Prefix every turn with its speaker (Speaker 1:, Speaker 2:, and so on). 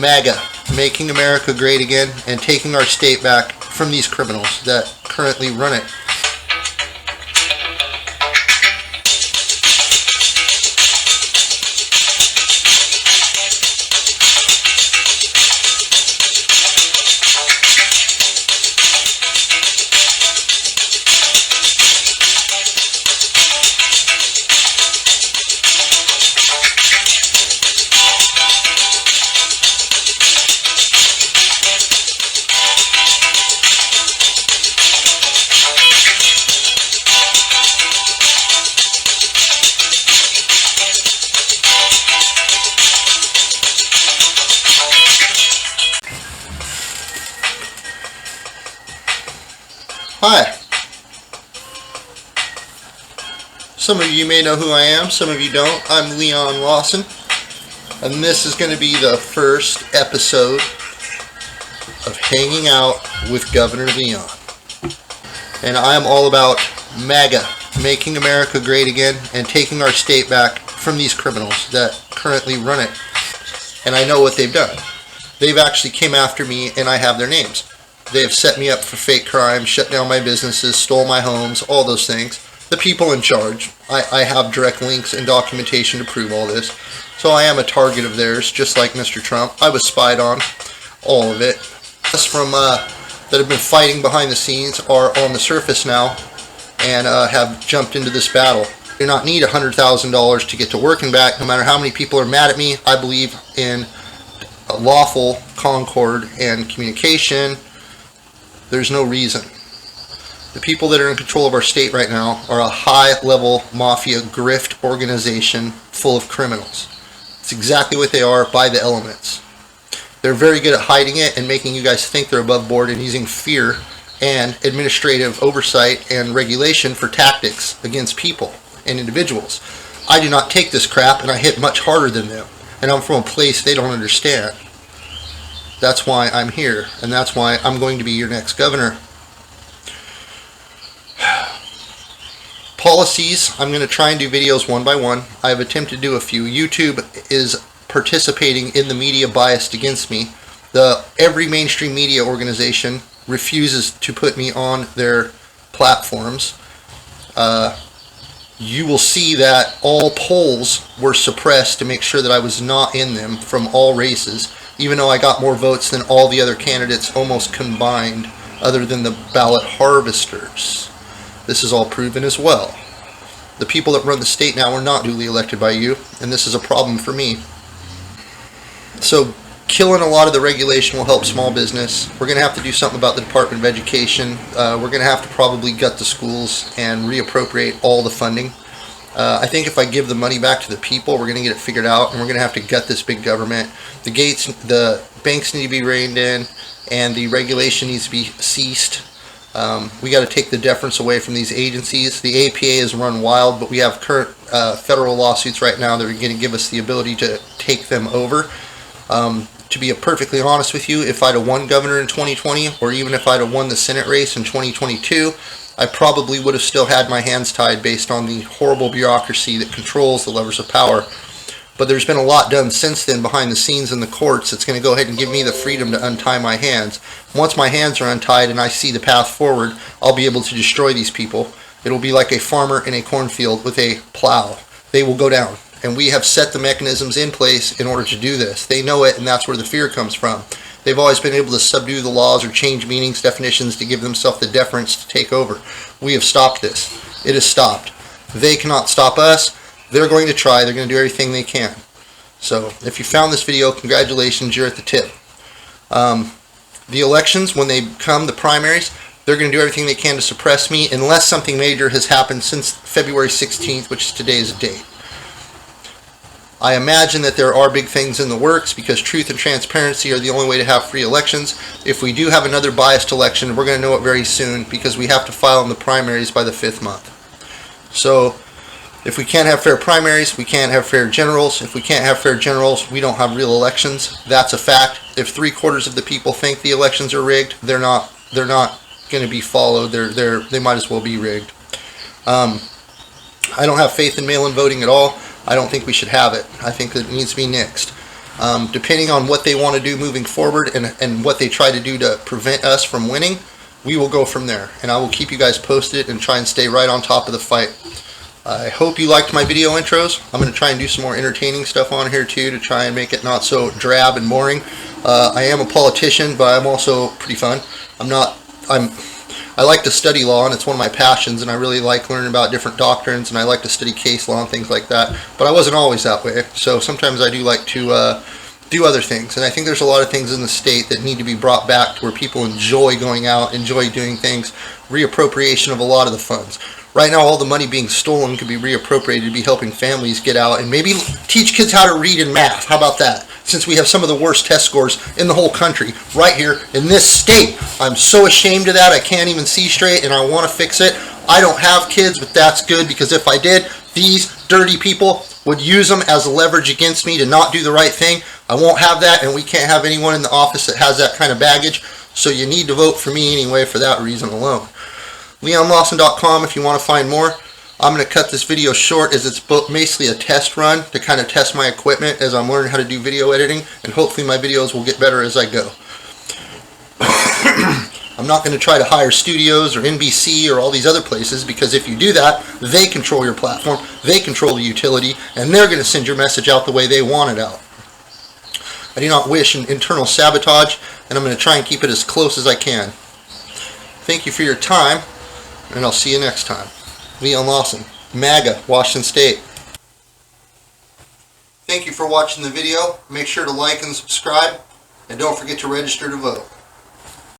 Speaker 1: MAGA, making America great again and taking our state back from these criminals that currently run it. Hi. Some of you may know who I am, some of you don't. I'm Lawson, and this is going to be the first episode of Hanging Out with Governor Leon. And I am all about MAGA, making America great again and taking our state back from these criminals that currently run it. And I know what they've done. They've actually came after me, and I have their names. They have set me up for fake crimes, shut down my businesses, stole my homes, all those things. The people in charge. I have direct links and documentation to prove all this. So I am a target of theirs, just like Mr. Trump. I was spied on, all of it. Us from that have been fighting behind the scenes are on the surface now and have jumped into this battle. You do not need $100,000 to get to work and back, no matter how many people are mad at me. I believe in lawful concord and communication. There's no reason. The people that are in control of our state right now are a high-level mafia grift organization full of criminals. It's exactly what they are by the elements. They're very good at hiding it and making you guys think they're above board and using fear and administrative oversight and regulation for tactics against people and individuals. I do not take this crap, and I hit much harder than them. And I'm from a place they don't understand. That's why I'm here, and that's why I'm going to be your next governor. Policies, I'm going to try and do videos one by one. I've attempted to do a few. YouTube is participating in the media biased against me. Every mainstream media organization refuses to put me on their platforms. You will see that all polls were suppressed to make sure that I was not in them from all races, even though I got more votes than all the other candidates almost combined, other than the ballot harvesters. This is all proven as well. The people that run the state now are not duly elected by you, and this is a problem for me. So killing a lot of the regulation will help small business. We're going to have to do something about the Department of Education. We're going to have to probably gut the schools and reappropriate all the funding. I think if I give the money back to the people, we're going to get it figured out, and we're going to have to gut this big government. The banks need to be reined in, and the regulation needs to be ceased. We got to take the deference away from these agencies. The APA is run wild, but we have current federal lawsuits right now that are going to give us the ability to take them over. To be perfectly honest with you, if I'd have won governor in 2020, or even if I'd have won the Senate race in 2022, I probably would have still had my hands tied based on the horrible bureaucracy that controls the levers of power. But there's been a lot done since then behind the scenes in the courts that's going to go ahead and give me the freedom to untie my hands. Once my hands are untied and I see the path forward, I'll be able to destroy these people. It'll be like a farmer in a cornfield with a plow. They will go down. And we have set the mechanisms in place in order to do this. They know it, and that's where the fear comes from. They've always been able to subdue the laws or change meanings, definitions to give themselves the deference to take over. We have stopped this. It is stopped. They cannot stop us. They're going to try. They're going to do everything they can. So if you found this video, congratulations, you're at the tip. The elections, when they come, the primaries, they're going to do everything they can to suppress me unless something major has happened since February 16th, which is today's date. I imagine that there are big things in the works because truth and transparency are the only way to have free elections. If we do have another biased election, we're going to know it very soon because we have to file in the primaries by the 5th month. So if we can't have fair primaries, we can't have fair generals. If we can't have fair generals, we don't have real elections. That's a fact. If 3/4 of the people think the elections are rigged, they're not going to be followed. They might as well be rigged. I don't have faith in mail-in voting at all. I don't think we should have it. I think that it needs to be nixed. Depending on what they want to do moving forward and what they try to do to prevent us from winning, we will go from there. And I will keep you guys posted and try and stay right on top of the fight. I hope you liked my video intros. I'm going to try and do some more entertaining stuff on here too to try and make it not so drab and boring. I am a politician, but I'm also pretty fun. I like to study law, and it's one of my passions, and I really like learning about different doctrines, and I like to study case law and things like that. But I wasn't always that way, so sometimes I do like to do other things. And I think there's a lot of things in the state that need to be brought back to where people enjoy going out, enjoy doing things, reappropriation of a lot of the funds. Right now, all the money being stolen could be reappropriated to be helping families get out and maybe teach kids how to read and math. How about that? Since we have some of the worst test scores in the whole country, right here in this state. I'm so ashamed of that. I can't even see straight, and I want to fix it. I don't have kids, but that's good, because if I did, these dirty people would use them as leverage against me to not do the right thing. I won't have that, and we can't have anyone in the office that has that kind of baggage. So you need to vote for me anyway for that reason alone. LeonLawson.com if you want to find more. I'm going to cut this video short as it's basically a test run to kind of test my equipment as I'm learning how to do video editing, and hopefully my videos will get better as I go. I'm not going to try to hire studios or NBC or all these other places, because if you do that, they control your platform, they control the utility, and they're going to send your message out the way they want it out. I do not wish an internal sabotage, and I'm going to try and keep it as close as I can. Thank you for your time, and I'll see you next time. Leon Lawson, MAGA, Washington State. Thank you for watching the video. Make sure to like and subscribe, and don't forget to register to vote.